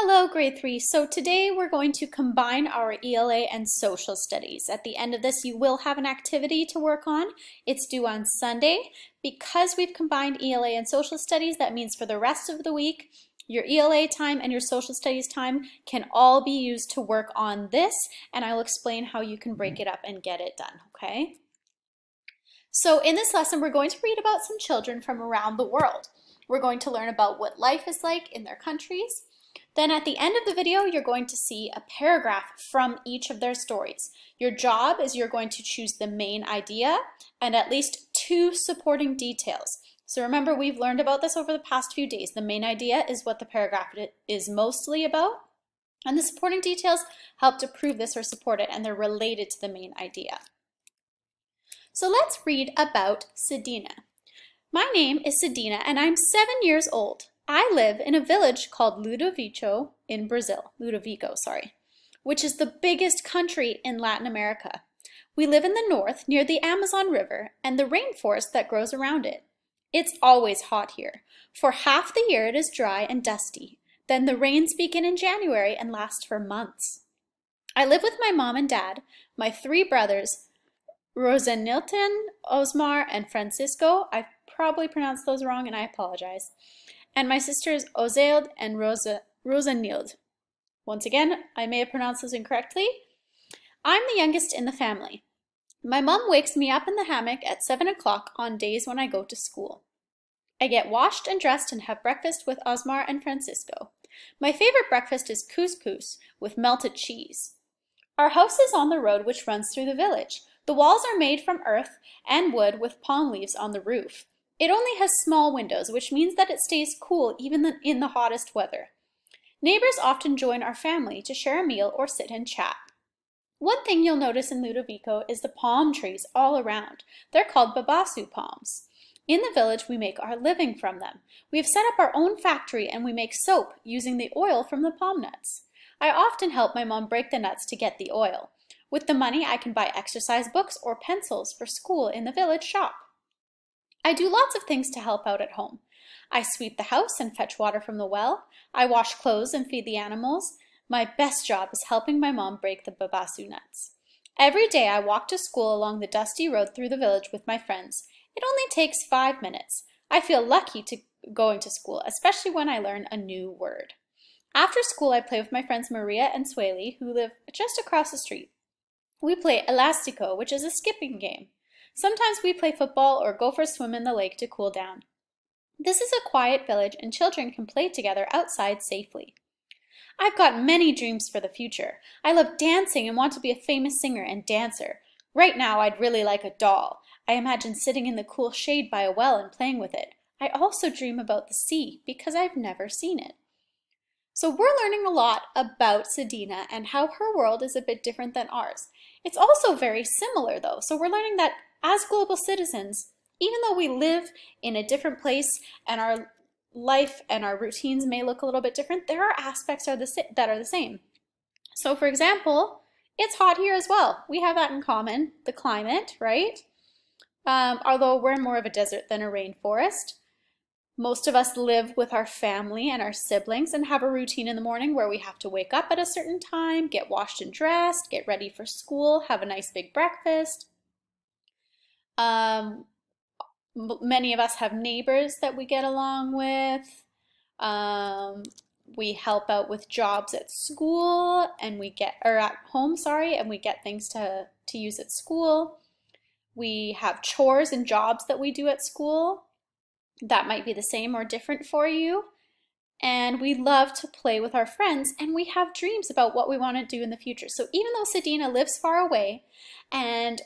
Hello, grade 3. So today we're going to combine our ELA and social studies. At the end of this, you will have an activity to work on. It's due on Sunday. Because we've combined ELA and social studies, that means for the rest of the week, your ELA time and your social studies time can all be used to work on this, and I'll explain how you can break it up and get it done, okay? So in this lesson, we're going to read about some children from around the world. We're going to learn about what life is like in their countries. Then at the end of the video, you're going to see a paragraph from each of their stories. Your job is you're going to choose the main idea and at least 2 supporting details. So remember, we've learned about this over the past few days. The main idea is what the paragraph is mostly about, and the supporting details help to prove this or support it, and they're related to the main idea. So let's read about Sedina. My name is Sedina, and I'm 7 years old. I live in a village called Ludovico in Brazil, which is the biggest country in Latin America. We live in the north near the Amazon River and the rainforest that grows around it. It's always hot here. For half the year it is dry and dusty. Then the rains begin in January and last for months. I live with my mom and dad, my 3 brothers, Rosenilton, Osmar, and Francisco. I probably pronounced those wrong and I apologize. And my sisters Ozailde and Rosenilde. Once again, I may have pronounced those incorrectly. I'm the youngest in the family. My mom wakes me up in the hammock at 7 o'clock on days when I go to school. I get washed and dressed and have breakfast with Osmar and Francisco. My favorite breakfast is couscous with melted cheese. Our house is on the road which runs through the village. The walls are made from earth and wood with palm leaves on the roof. It only has small windows, which means that it stays cool even in the hottest weather. Neighbors often join our family to share a meal or sit and chat. One thing you'll notice in Ludovico is the palm trees all around. They're called babasu palms. In the village, we make our living from them. We have set up our own factory and we make soap using the oil from the palm nuts. I often help my mom break the nuts to get the oil. With the money, I can buy exercise books or pencils for school in the village shop. I do lots of things to help out at home. I sweep the house and fetch water from the well. I wash clothes and feed the animals. My best job is helping my mom break the babasu nuts. Every day I walk to school along the dusty road through the village with my friends. It only takes 5 minutes. I feel lucky to going to school, especially when I learn a new word. After school, I play with my friends Maria and Sueli, who live just across the street. We play elastico, which is a skipping game. Sometimes we play football or go for a swim in the lake to cool down. This is a quiet village and children can play together outside safely. I've got many dreams for the future. I love dancing and want to be a famous singer and dancer. Right now, I'd really like a doll. I imagine sitting in the cool shade by a well and playing with it. I also dream about the sea because I've never seen it. So we're learning a lot about Sedina and how her world is a bit different than ours. It's also very similar though. So we're learning that as global citizens, even though we live in a different place and our life and our routines may look a little bit different, there are aspects that are the same. So for example, it's hot here as well. We have that in common, the climate, right? Although we're in more of a desert than a rainforest. Most of us live with our family and our siblings and have a routine in the morning where we have to wake up at a certain time, get washed and dressed, get ready for school, have a nice big breakfast. Many of us have neighbors that we get along with. We help out with jobs at school and at home, and we get things to use at school. We have chores and jobs that we do at school. That might be the same or different for you. And we love to play with our friends and we have dreams about what we want to do in the future. So even though Sedina lives far away and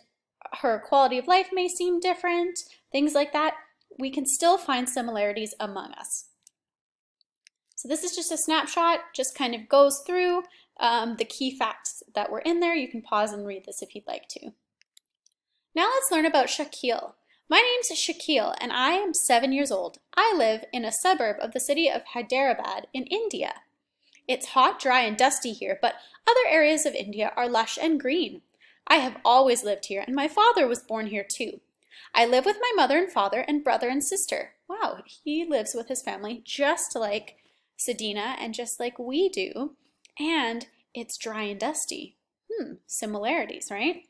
her quality of life may seem different, things like that, we can still find similarities among us. So this is just a snapshot, just kind of goes through the key facts that were in there. You can pause and read this if you'd like to. Now let's learn about Shakil. My name's Shakil and I am 7 years old. I live in a suburb of the city of Hyderabad in India. It's hot, dry, and dusty here, but other areas of India are lush and green. I have always lived here and my father was born here too. I live with my mother and father and brother and sister. Wow, he lives with his family just like Sedina, and just like we do, and it's dry and dusty. Similarities, right?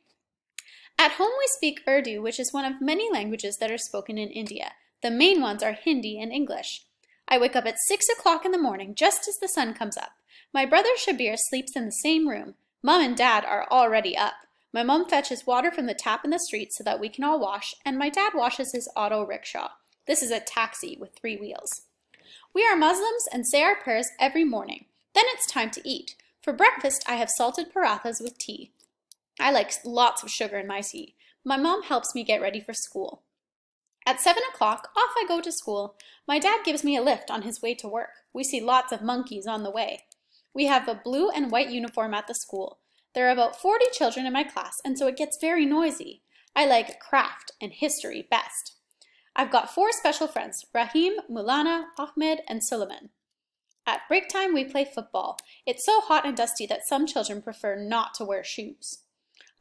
At home we speak Urdu, which is one of many languages that are spoken in India. The main ones are Hindi and English. I wake up at 6 o'clock in the morning just as the sun comes up. My brother Shabir sleeps in the same room. Mom and Dad are already up. My mom fetches water from the tap in the street so that we can all wash, and my dad washes his auto rickshaw. This is a taxi with 3 wheels. We are Muslims and say our prayers every morning. Then it's time to eat. For breakfast, I have salted parathas with tea. I like lots of sugar in my tea. My mom helps me get ready for school. At 7 o'clock, off I go to school. My dad gives me a lift on his way to work. We see lots of monkeys on the way. We have a blue and white uniform at the school. There are about 40 children in my class, and so it gets very noisy. I like craft and history best. I've got 4 special friends, Rahim, Mulana, Ahmed, and Suleiman. At break time, we play football. It's so hot and dusty that some children prefer not to wear shoes.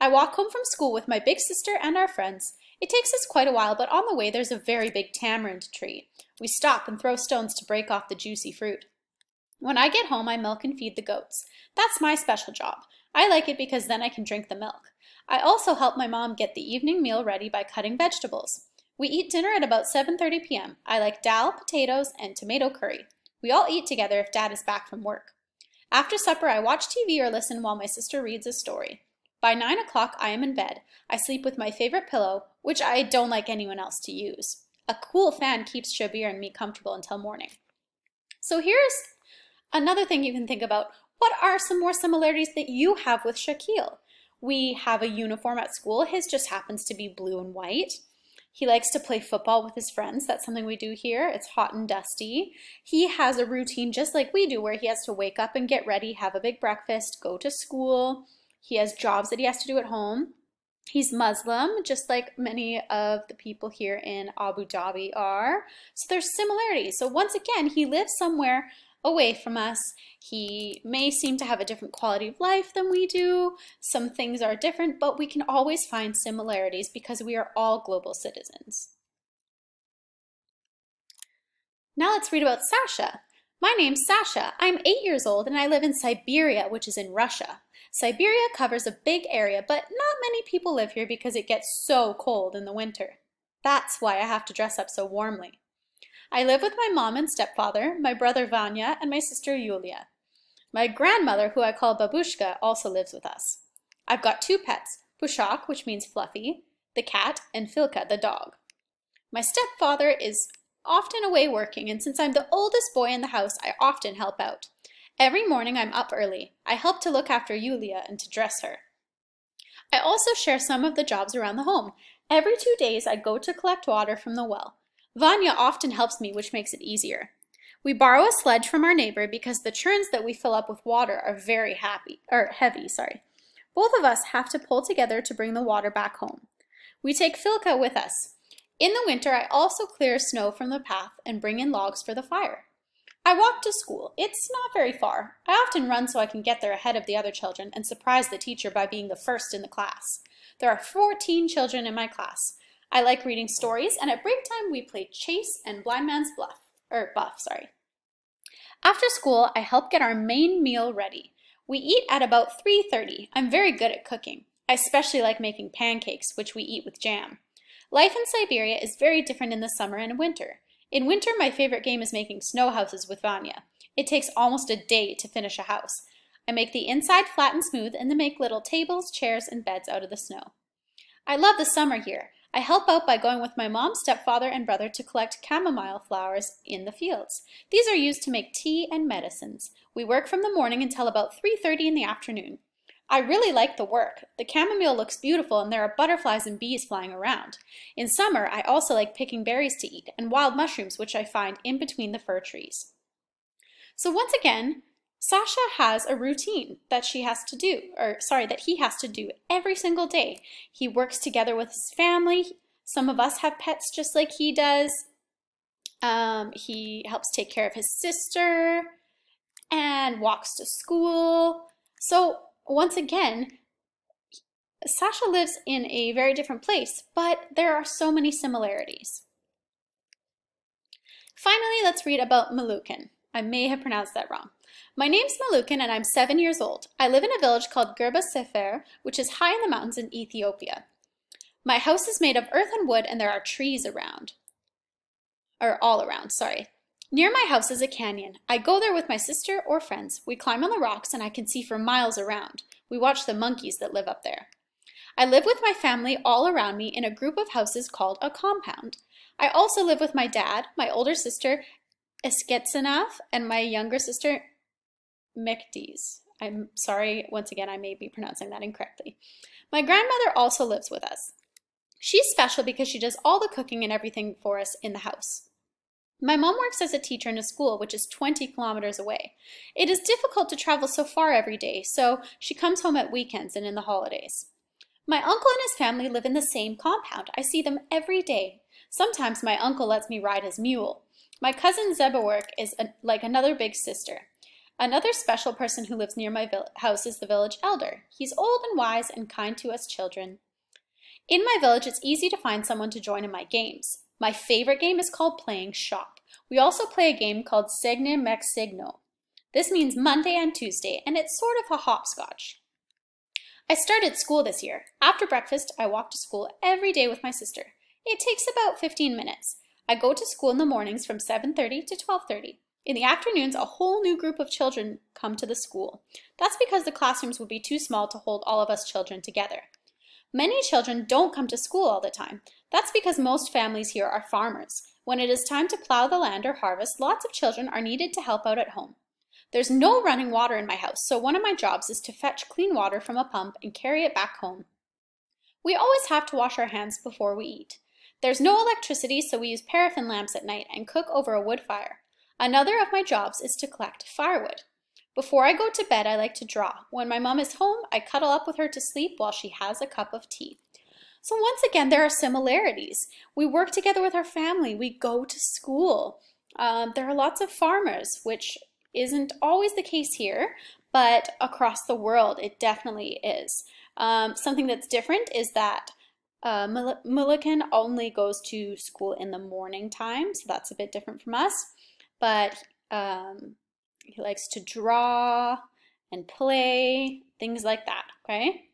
I walk home from school with my big sister and our friends. It takes us quite a while, but on the way there's a very big tamarind tree. We stop and throw stones to break off the juicy fruit. When I get home, I milk and feed the goats. That's my special job. I like it because then I can drink the milk. I also help my mom get the evening meal ready by cutting vegetables. We eat dinner at about 7:30 p.m. I like dal, potatoes, and tomato curry. We all eat together if Dad is back from work. After supper, I watch TV or listen while my sister reads a story. By 9 o'clock, I am in bed. I sleep with my favorite pillow, which I don't like anyone else to use. A cool fan keeps Shabir and me comfortable until morning. So here's another thing you can think about. What are some more similarities that you have with Shakil? We have a uniform at school. His just happens to be blue and white. He likes to play football with his friends. That's something we do here. It's hot and dusty. He has a routine just like we do where he has to wake up and get ready, have a big breakfast, go to school. He has jobs that he has to do at home. He's Muslim, just like many of the people here in Abu Dhabi are. So there's similarities. So once again, he lives somewhere away from us. He may seem to have a different quality of life than we do. Some things are different, but we can always find similarities because we are all global citizens. Now let's read about Sasha. My name's Sasha. I'm 8 years old and I live in Siberia, which is in Russia. Siberia covers a big area, but not many people live here because it gets so cold in the winter. That's why I have to dress up so warmly. I live with my mom and stepfather, my brother Vanya, and my sister Yulia. My grandmother, who I call Babushka, also lives with us. I've got 2 pets, Pushak, which means fluffy, the cat, and Filka, the dog. My stepfather is often away working, and since I'm the oldest boy in the house, I often help out. Every morning I'm up early. I help to look after Yulia and to dress her. I also share some of the jobs around the home. Every 2 days I go to collect water from the well. Vanya often helps me, which makes it easier. We borrow a sledge from our neighbor because the churns that we fill up with water are very heavy. Both of us have to pull together to bring the water back home. We take Filka with us. In the winter, I also clear snow from the path and bring in logs for the fire. I walk to school. It's not very far. I often run so I can get there ahead of the other children and surprise the teacher by being the first in the class. There are 14 children in my class. I like reading stories, and at break time we play chase and blind man's buff. After school, I help get our main meal ready. We eat at about 3:30. I'm very good at cooking. I especially like making pancakes, which we eat with jam. Life in Siberia is very different in the summer and winter. In winter, my favorite game is making snow houses with Vanya. It takes almost a day to finish a house. I make the inside flat and smooth and then make little tables, chairs, and beds out of the snow. I love the summer here. I help out by going with my mom, stepfather, and brother to collect chamomile flowers in the fields. These are used to make tea and medicines. We work from the morning until about 3:30 in the afternoon. I really like the work. The chamomile looks beautiful and there are butterflies and bees flying around. In summer, I also like picking berries to eat and wild mushrooms, which I find in between the fir trees. So once again, Sasha has a routine that he has to do every single day. He works together with his family. Some of us have pets just like he does. He helps take care of his sister and walks to school. So once again, Sasha lives in a very different place, but there are so many similarities. Finally, let's read about Malukan. I may have pronounced that wrong. My name's Malukin and I'm 7 years old. I live in a village called Gerba Sefer, which is high in the mountains in Ethiopia. My house is made of earth and wood and there are trees around. Or all around, sorry. Near my house is a canyon. I go there with my sister or friends. We climb on the rocks and I can see for miles around. We watch the monkeys that live up there. I live with my family all around me in a group of houses called a compound. I also live with my dad, my older sister Esketsanaf, and my younger sister Mekdes. I'm sorry, once again, I may be pronouncing that incorrectly. My grandmother also lives with us. She's special because she does all the cooking and everything for us in the house. My mom works as a teacher in a school which is 20 kilometers away. It is difficult to travel so far every day, so she comes home at weekends and in the holidays. My uncle and his family live in the same compound. I see them every day. Sometimes my uncle lets me ride his mule. My cousin Zebawork is like another big sister. Another special person who lives near my house is the village elder. He's old and wise and kind to us children. In my village, it's easy to find someone to join in my games. My favorite game is called playing shop. We also play a game called Segne Mek Segno. This means Monday and Tuesday, and it's sort of a hopscotch. I started school this year. After breakfast, I walk to school every day with my sister. It takes about 15 minutes. I go to school in the mornings from 7:30 to 12:30. In the afternoons, a whole new group of children come to the school. That's because the classrooms would be too small to hold all of us children together. Many children don't come to school all the time. That's because most families here are farmers. When it is time to plow the land or harvest, lots of children are needed to help out at home. There's no running water in my house, so one of my jobs is to fetch clean water from a pump and carry it back home. We always have to wash our hands before we eat. There's no electricity, so we use paraffin lamps at night and cook over a wood fire. Another of my jobs is to collect firewood. Before I go to bed, I like to draw. When my mom is home, I cuddle up with her to sleep while she has a cup of tea. So once again, there are similarities. We work together with our family. We go to school. There are lots of farmers, which isn't always the case here, but across the world, it definitely is. Something that's different is that Mulligan only goes to school in the morning time, so that's a bit different from us. But he likes to draw and play, things like that, okay?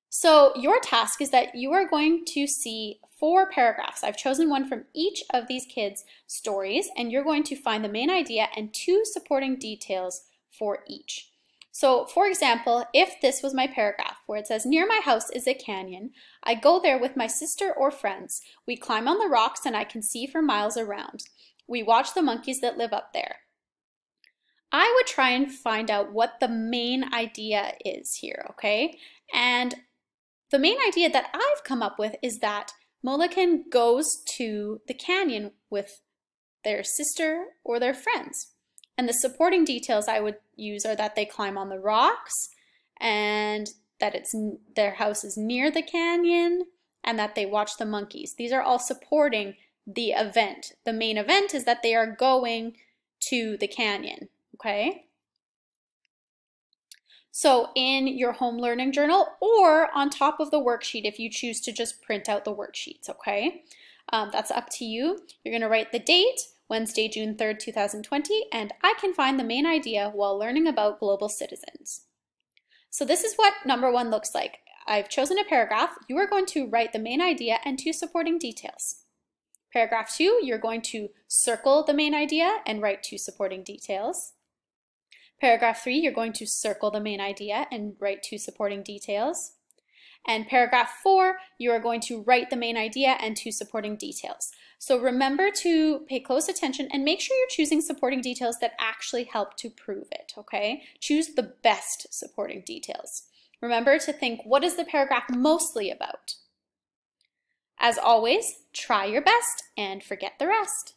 So your task is that you are going to see 4 paragraphs. I've chosen one from each of these kids' stories, and you're going to find the main idea and 2 supporting details for each. So, for example, if this was my paragraph where it says, near my house is a canyon, I go there with my sister or friends. We climb on the rocks and I can see for miles around. We watch the monkeys that live up there. I would try and find out what the main idea is here, okay? And the main idea that I've come up with is that Mulligan goes to the canyon with their sister or their friends. And the supporting details I would use are that they climb on the rocks and that their house is near the canyon and that they watch the monkeys. These are all supporting the event. The main event is that they are going to the canyon, okay? So in your home learning journal or on top of the worksheet if you choose to just print out the worksheets, okay? That's up to you. You're going to write the date, Wednesday, June 3rd, 2020, and I can find the main idea while learning about global citizens. So this is what number 1 looks like. I've chosen a paragraph. You are going to write the main idea and 2 supporting details. Paragraph 2, you're going to circle the main idea and write 2 supporting details. Paragraph 3, you're going to circle the main idea and write 2 supporting details. And paragraph 4, you are going to write the main idea and 2 supporting details. So remember to pay close attention and make sure you're choosing supporting details that actually help to prove it, okay? Choose the best supporting details. Remember to think, what is the paragraph mostly about? As always, try your best and forget the rest.